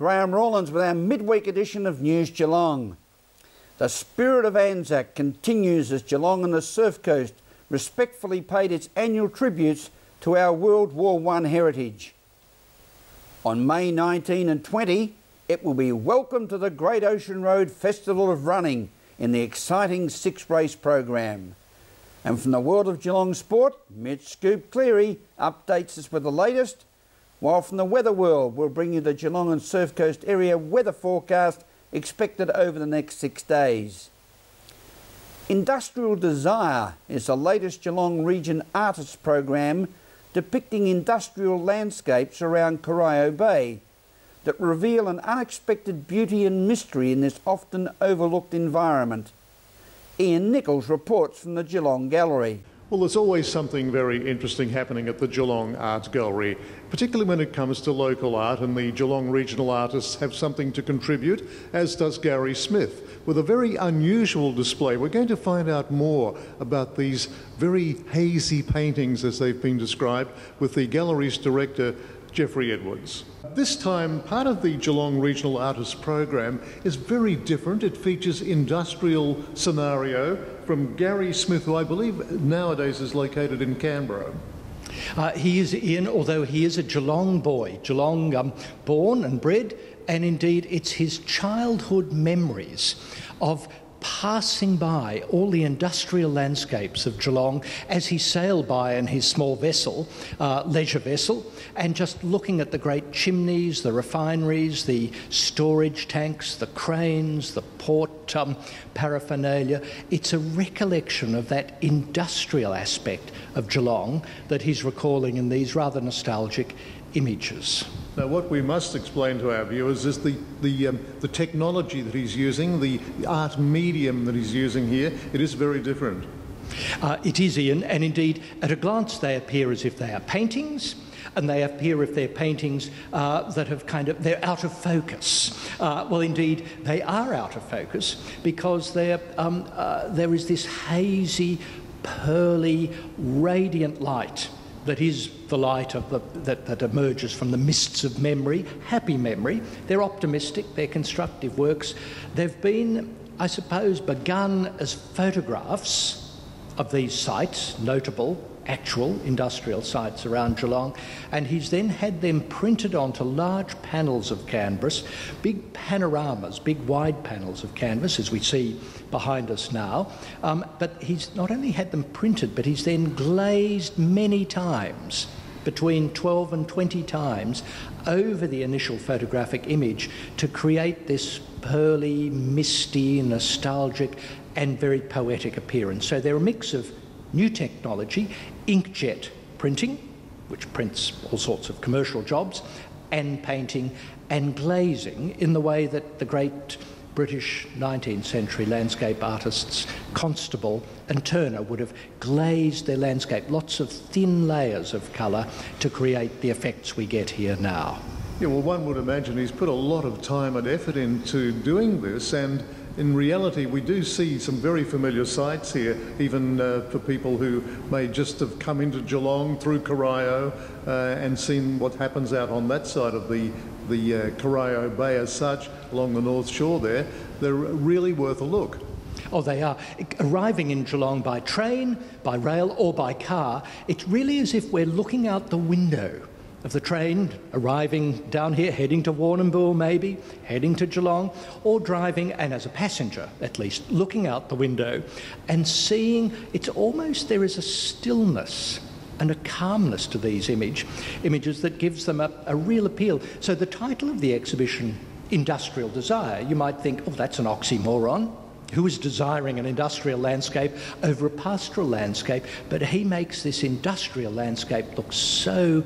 Graham Rawlins with our midweek edition of News Geelong. The spirit of Anzac continues as Geelong and the Surf Coast respectfully paid its annual tributes to our World War I heritage. On May 19 and 20, it will be Welcome to the Great Ocean Road Festival of Running in the exciting 6-race program. And from the world of Geelong sport, Mitch Scoop Cleary updates us with the latest, while from the weather world we'll bring you the Geelong and Surf Coast area weather forecast expected over the next 6 days. Industrial Desire is the latest Geelong Region Artists program depicting industrial landscapes around Corio Bay that reveal an unexpected beauty and mystery in this often overlooked environment. Ian Nichols reports from the Geelong Gallery. Well, there's always something very interesting happening at the Geelong Art Gallery, particularly when it comes to local art, and the Geelong regional artists have something to contribute, as does Gary Smith, with a very unusual display. We're going to find out more about these very hazy paintings, as they've been described, with the gallery's director, Jeffrey Edwards. This time, part of the Geelong Regional Artists program is very different. It features industrial scenario from Gary Smith, who I believe nowadays is located in Canberra. He is in, although he is a Geelong boy, Geelong born and bred, and indeed it's his childhood memories of passing by all the industrial landscapes of Geelong as he sailed by in his small vessel, leisure vessel, and just looking at the great chimneys, the refineries, the storage tanks, the cranes, the port paraphernalia. It's a recollection of that industrial aspect of Geelong that he's recalling in these rather nostalgic images. Now, what we must explain to our viewers is the technology that he's using, the art medium that he's using here. It is very different. It is, Ian, and indeed, at a glance, they appear as if they are paintings, and they appear if they're paintings that have they're out of focus. Well, indeed, they are out of focus because there is this hazy, pearly, radiant light that is the light of that emerges from the mists of memory, happy memory. They're optimistic, they're constructive works. They've been, I suppose, begun as photographs of these sites, notable, actual industrial sites around Geelong, and he's then had them printed onto large panels of canvas, big panoramas, big wide panels of canvas, as we see behind us now. But he's not only had them printed, but he's then glazed many times, between 12 and 20 times, over the initial photographic image to create this pearly, misty, nostalgic, and very poetic appearance. So they're a mix of new technology, inkjet printing, which prints all sorts of commercial jobs, and painting and glazing in the way that the great British 19th century landscape artists Constable and Turner would have glazed their landscape, lots of thin layers of colour to create the effects we get here now. Yeah, well, one would imagine he's put a lot of time and effort into doing this, and in reality, we do see some very familiar sights here, even for people who may just have come into Geelong through Corio and seen what happens out on that side of the Corio Bay as such, along the north shore there. They're really worth a look. Oh, they are. Arriving in Geelong by train, by rail or by car, it's really as if we're looking out the window of the train, arriving down here, heading to Warrnambool maybe, heading to Geelong, or driving, and as a passenger at least, looking out the window and seeing, it's almost, there is a stillness and a calmness to these images that gives them a real appeal. So the title of the exhibition, Industrial Desire, you might think, oh, that's an oxymoron. Who is desiring an industrial landscape over a pastoral landscape? But he makes this industrial landscape look so,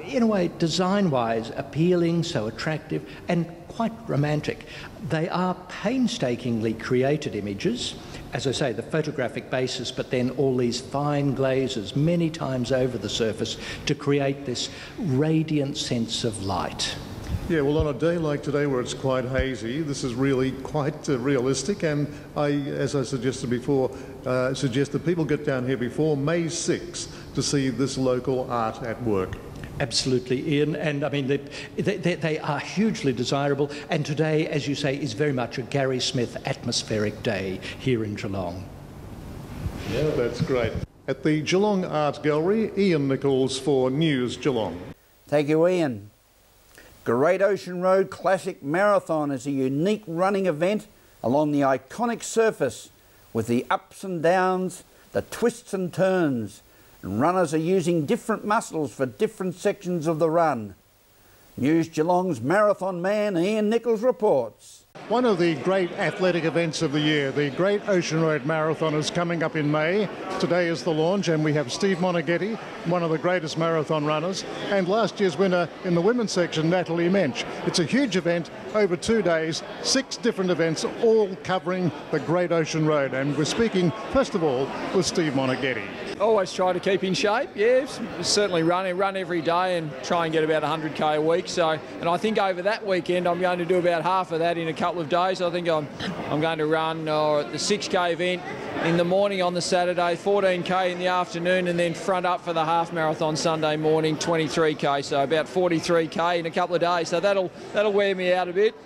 in a way, design-wise, appealing, so attractive, and quite romantic. They are painstakingly created images, as I say, the photographic basis, but then all these fine glazes many times over the surface to create this radiant sense of light. Yeah, well, on a day like today where it's quite hazy, this is really quite realistic, and as I suggested before, suggest that people get down here before May 6th to see this local art at work. Absolutely, Ian, and I mean they are hugely desirable, and today, as you say, is very much a Gary Smith atmospheric day here in Geelong. Yeah, that's great. At the Geelong Art Gallery, Ian Nichols for News Geelong. Thank you, Ian. Great Ocean Road Classic Marathon is a unique running event along the iconic surface with the ups and downs, the twists and turns, and runners are using different muscles for different sections of the run. News Geelong's marathon man Ian Nichols reports. One of the great athletic events of the year, the Great Ocean Road Marathon, is coming up in May. Today is the launch, and we have Steve Monaghetti, one of the greatest marathon runners, and last year's winner in the women's section, Natalie Mensch. It's a huge event over 2 days, 6 different events, all covering the Great Ocean Road. And we're speaking, first of all, with Steve Monaghetti. Always try to keep in shape, yeah, certainly run every day and try and get about 100k a week. So, and I think over that weekend I'm going to do about half of that in a couple of days. I think I'm going to run the 6k event in the morning on the Saturday, 14k in the afternoon, and then front up for the half marathon Sunday morning, 23k. So about 43k in a couple of days. So that'll wear me out a bit.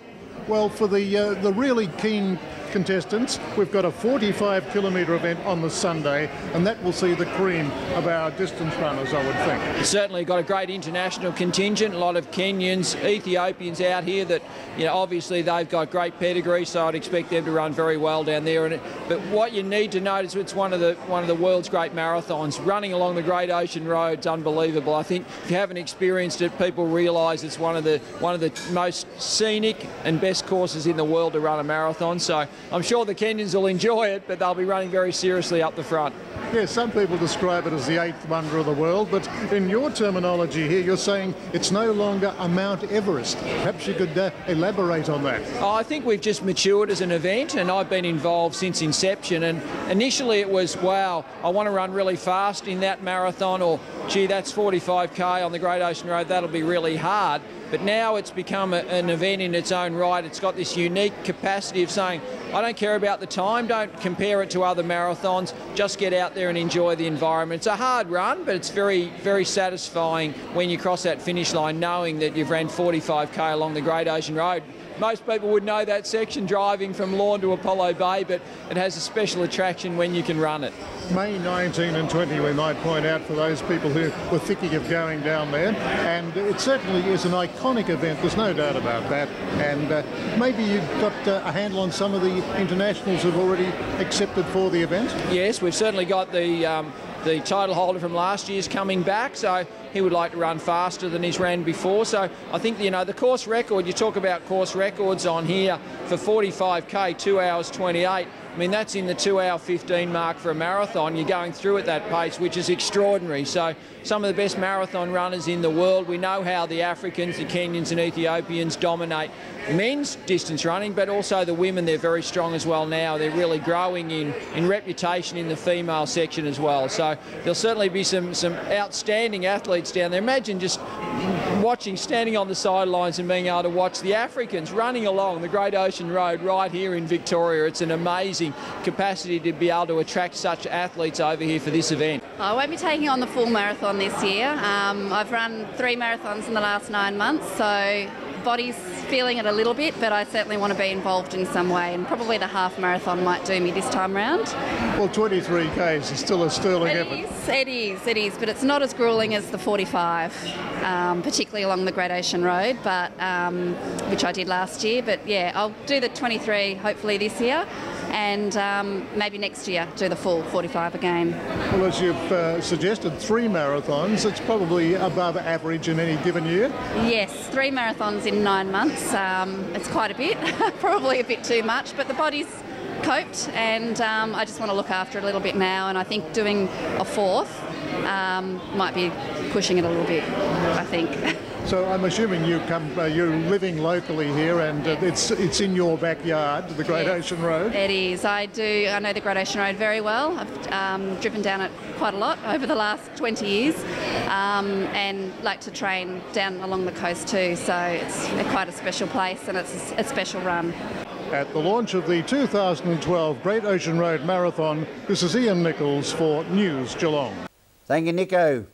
Well, for the really keen contestants, we've got a 45-kilometre event on the Sunday, and that will see the cream of our distance runners, I would think. Certainly got a great international contingent, a lot of Kenyans, Ethiopians out here that, you know, obviously they've got great pedigree, so I'd expect them to run very well down there. But what you need to note is it's one of the world's great marathons. Running along the Great Ocean Road's unbelievable. I think if you haven't experienced it, people realise it's one of the most scenic and best courses in the world to run a marathon. So I'm sure the Kenyans will enjoy it, but they'll be running very seriously up the front. Yes, some people describe it as the 8th wonder of the world, but in your terminology here, you're saying it's no longer a Mount Everest. Perhaps you could elaborate on that. Oh, I think we've just matured as an event, and I've been involved since inception. And initially it was, wow, I want to run really fast in that marathon, or gee, that's 45k on the Great Ocean Road, that'll be really hard. But now it's become an event in its own right. It's got this unique capacity of saying, I don't care about the time, don't compare it to other marathons, just get out there and enjoy the environment. It's a hard run, but it's very, very satisfying when you cross that finish line knowing that you've ran 45k along the Great Ocean Road. Most people would know that section driving from Lorne to Apollo Bay, but it has a special attraction when you can run it. May 19 and 20, we might point out, for those people who were thinking of going down there. And it certainly is an iconic event, there's no doubt about that. And maybe you've got a handle on some of the internationals who've already accepted for the event? Yes, we've certainly got the title holder from last year's coming back, so he would like to run faster than he's ran before. So I think, you know, the course record, you talk about course records on here for 45k, 2 hours 28. I mean, that's in the 2 hour 15 mark for a marathon. You're going through at that pace, which is extraordinary. So some of the best marathon runners in the world. We know how the Africans, the Kenyans and Ethiopians dominate men's distance running, but also the women, they're very strong as well now. They're really growing in reputation in the female section as well. So there'll certainly be some outstanding athletes down there. Imagine just standing on the sidelines and being able to watch the Africans running along the Great Ocean Road right here in Victoria. It's an amazing capacity to be able to attract such athletes over here for this event. I won't be taking on the full marathon this year. I've run 3 marathons in the last 9 months, so body's feeling it a little bit, but I certainly want to be involved in some way, and probably the half marathon might do me this time round. Well, 23 k's is still a sterling effort. It is, but it's not as gruelling as the 45, particularly along the Great Ocean Road, but which I did last year. But yeah, I'll do the 23 hopefully this year, and maybe next year do the full 45 again. Well, as you've suggested, 3 marathons, it's probably above average in any given year? Yes, 3 marathons in 9 months. It's quite a bit, probably a bit too much, but the body's coped, and I just want to look after it a little bit now, and I think doing a 4th might be pushing it a little bit, I think. So I'm assuming you're living locally here, and it's in your backyard, the Great Ocean Road? It is. I know the Great Ocean Road very well. I've driven down it quite a lot over the last 20 years, and like to train down along the coast too, so it's quite a special place, and it's a special run. At the launch of the 2012 Great Ocean Road Marathon, this is Ian Nichols for News Geelong. Thank you, Nico.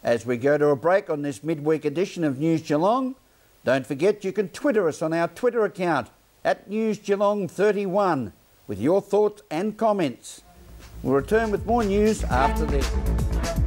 As we go to a break on this midweek edition of News Geelong, don't forget you can Twitter us on our Twitter account at NewsGeelong31 with your thoughts and comments. We'll return with more news after this.